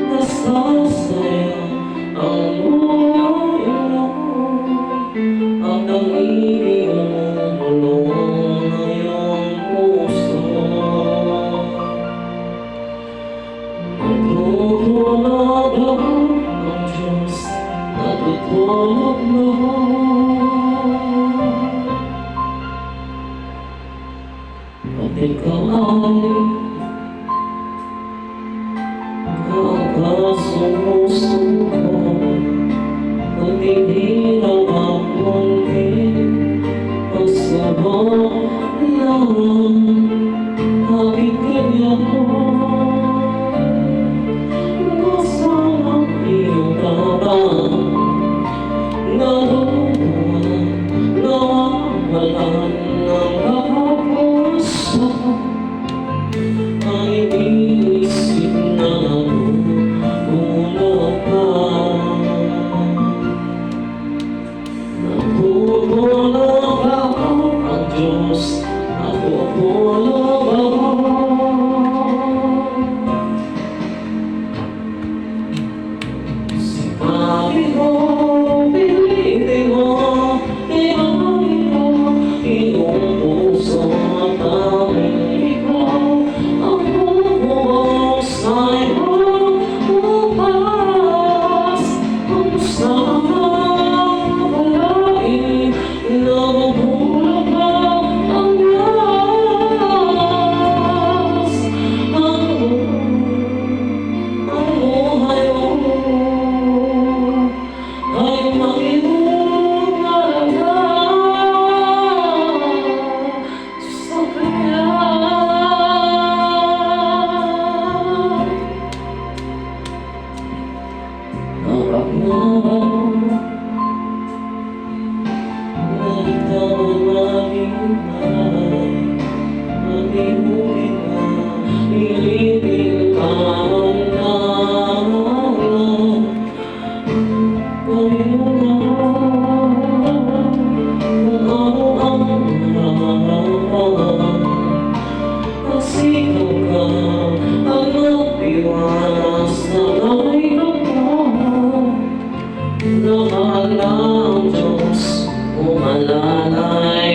Nasasaya ang buhay mo at ang ibig mo bulong na iyong puso. Natutulog ang Diyos, natutulog na at ikaw ay sumusuko, pagbibilang ang mundi, pagsubok lang aking ganyan mo. Nasaan ang iyong tarang, naluwan, nawawalan ng kapuso, ang iniisip na Diyos, natutulog ako. Sikapin mo, pilitin mo, ibahin mo, iyong puso at aming ko. Ang bubong sa iyong bukas, kung saan nakalain, nabubulag ka. Mahal ng Diyos, umalalay.